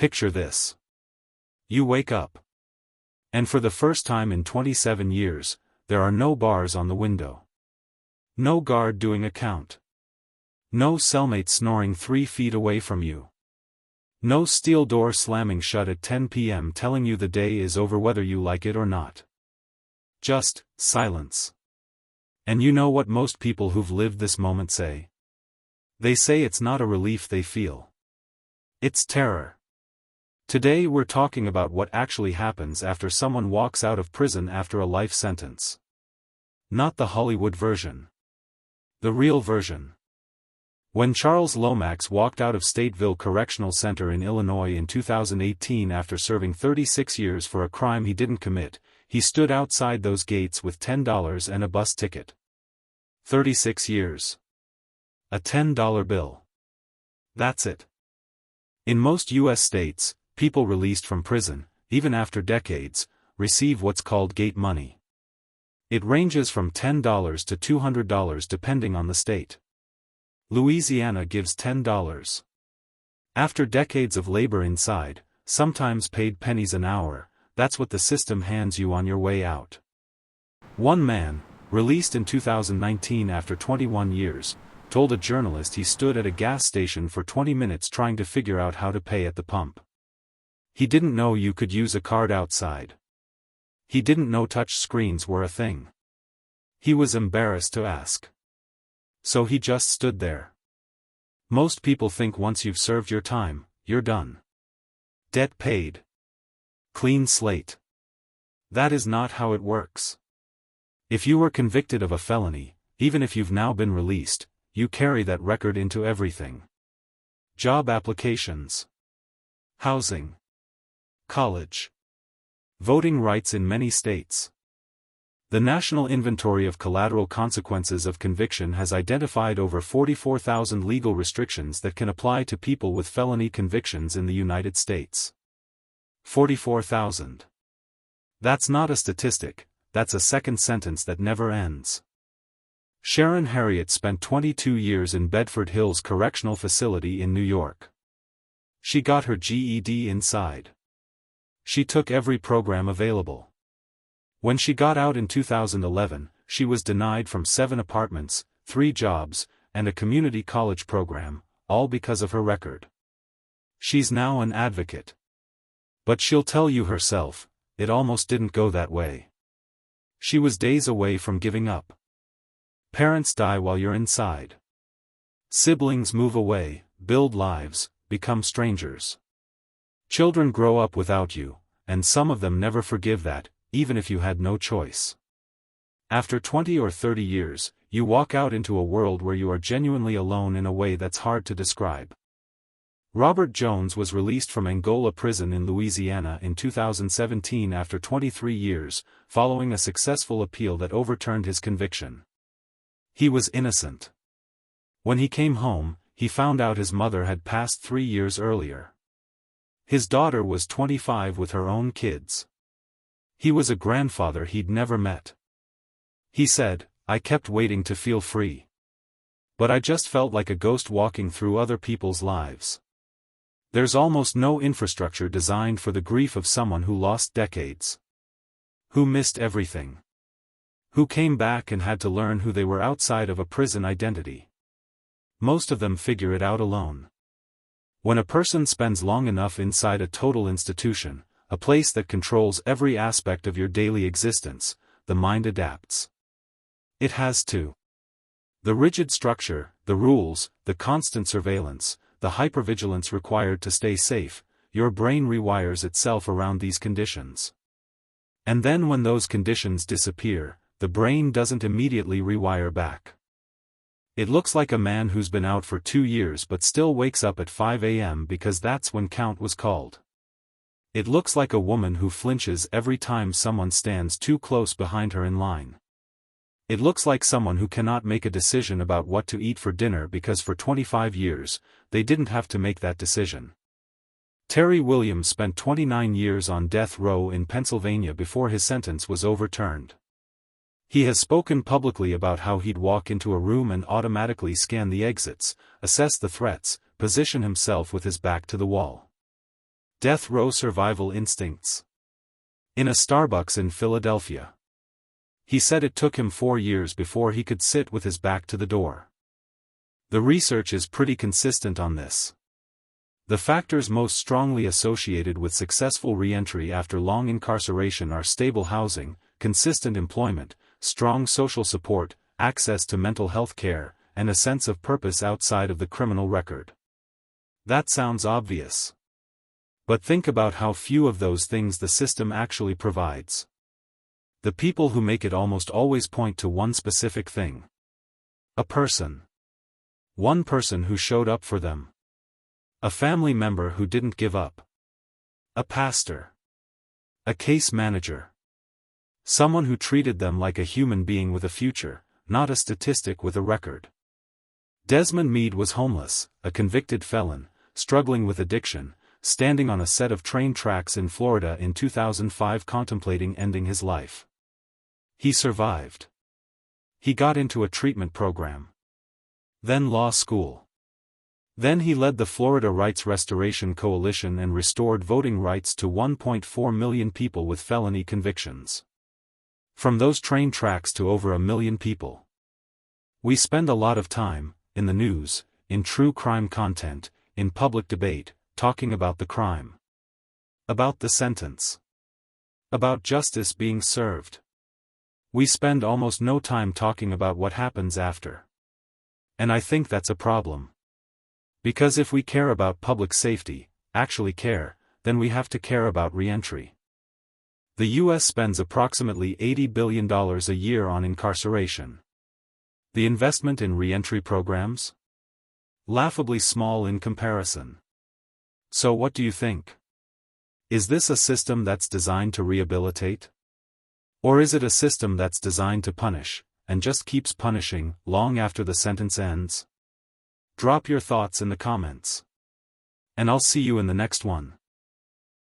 Picture this. You wake up. And for the first time in 27 years, there are no bars on the window. No guard doing a count. No cellmate snoring 3 feet away from you. No steel door slamming shut at 10 p.m. telling you the day is over whether you like it or not. Just silence. And you know what most people who've lived this moment say? They say it's not a relief they feel. It's terror. Today we're talking about what actually happens after someone walks out of prison after a life sentence. Not the Hollywood version. The real version. When Charles Lomax walked out of Stateville Correctional Center in Illinois in 2018 after serving 36 years for a crime he didn't commit, he stood outside those gates with $10 and a bus ticket. 36 years. A $10 bill. That's it. In most U.S. states, people released from prison, even after decades, receive what's called gate money. It ranges from $10 to $200 depending on the state. Louisiana gives $10. After decades of labor inside, sometimes paid pennies an hour, that's what the system hands you on your way out. One man, released in 2019 after 21 years, told a journalist he stood at a gas station for 20 minutes trying to figure out how to pay at the pump. He didn't know you could use a card outside. He didn't know touch screens were a thing. He was embarrassed to ask. So he just stood there. Most people think once you've served your time, you're done. Debt paid. Clean slate. That is not how it works. If you were convicted of a felony, even if you've now been released, you carry that record into everything. Job applications. Housing. College. Voting rights in many states. The National Inventory of Collateral Consequences of Conviction has identified over 44,000 legal restrictions that can apply to people with felony convictions in the United States. 44,000. That's not a statistic, that's a second sentence that never ends. Sharon Harriet spent 22 years in Bedford Hills Correctional Facility in New York. She got her GED inside. She took every program available. When she got out in 2011, she was denied from 7 apartments, 3 jobs, and a community college program, all because of her record. She's now an advocate. But she'll tell you herself, it almost didn't go that way. She was days away from giving up. Parents die while you're inside. Siblings move away, build lives, become strangers. Children grow up without you, and some of them never forgive that, even if you had no choice. After 20 or 30 years, you walk out into a world where you are genuinely alone in a way that's hard to describe. Robert Jones was released from Angola Prison in Louisiana in 2017 after 23 years, following a successful appeal that overturned his conviction. He was innocent. When he came home, he found out his mother had passed 3 years earlier. His daughter was 25 with her own kids. He was a grandfather he'd never met. He said, "I kept waiting to feel free. But I just felt like a ghost walking through other people's lives." There's almost no infrastructure designed for the grief of someone who lost decades. Who missed everything. Who came back and had to learn who they were outside of a prison identity. Most of them figure it out alone. When a person spends long enough inside a total institution, a place that controls every aspect of your daily existence, the mind adapts. It has to. The rigid structure, the rules, the constant surveillance, the hypervigilance required to stay safe, your brain rewires itself around these conditions. And then when those conditions disappear, the brain doesn't immediately rewire back. It looks like a man who's been out for 2 years but still wakes up at 5 a.m. because that's when count was called. It looks like a woman who flinches every time someone stands too close behind her in line. It looks like someone who cannot make a decision about what to eat for dinner because for 25 years, they didn't have to make that decision. Terry Williams spent 29 years on death row in Pennsylvania before his sentence was overturned. He has spoken publicly about how he'd walk into a room and automatically scan the exits, assess the threats, position himself with his back to the wall. Death row survival instincts. In a Starbucks in Philadelphia. He said it took him 4 years before he could sit with his back to the door. The research is pretty consistent on this. The factors most strongly associated with successful re-entry after long incarceration are stable housing, consistent employment, strong social support, access to mental health care, and a sense of purpose outside of the criminal record. That sounds obvious. But think about how few of those things the system actually provides. The people who make it almost always point to one specific thing. A person. One person who showed up for them. A family member who didn't give up. A pastor. A case manager. Someone who treated them like a human being with a future, not a statistic with a record. Desmond Meade was homeless, a convicted felon, struggling with addiction, standing on a set of train tracks in Florida in 2005 contemplating ending his life. He survived. He got into a treatment program. Then law school. Then he led the Florida Rights Restoration Coalition and restored voting rights to 1.4 million people with felony convictions. From those train tracks to over 1 million people. We spend a lot of time, in the news, in true crime content, in public debate, talking about the crime. About the sentence. About justice being served. We spend almost no time talking about what happens after. And I think that's a problem. Because if we care about public safety, actually care, then we have to care about re-entry. The U.S. spends approximately $80 billion a year on incarceration. The investment in re-entry programs? Laughably small in comparison. So what do you think? Is this a system that's designed to rehabilitate? Or is it a system that's designed to punish, and just keeps punishing, long after the sentence ends? Drop your thoughts in the comments. And I'll see you in the next one.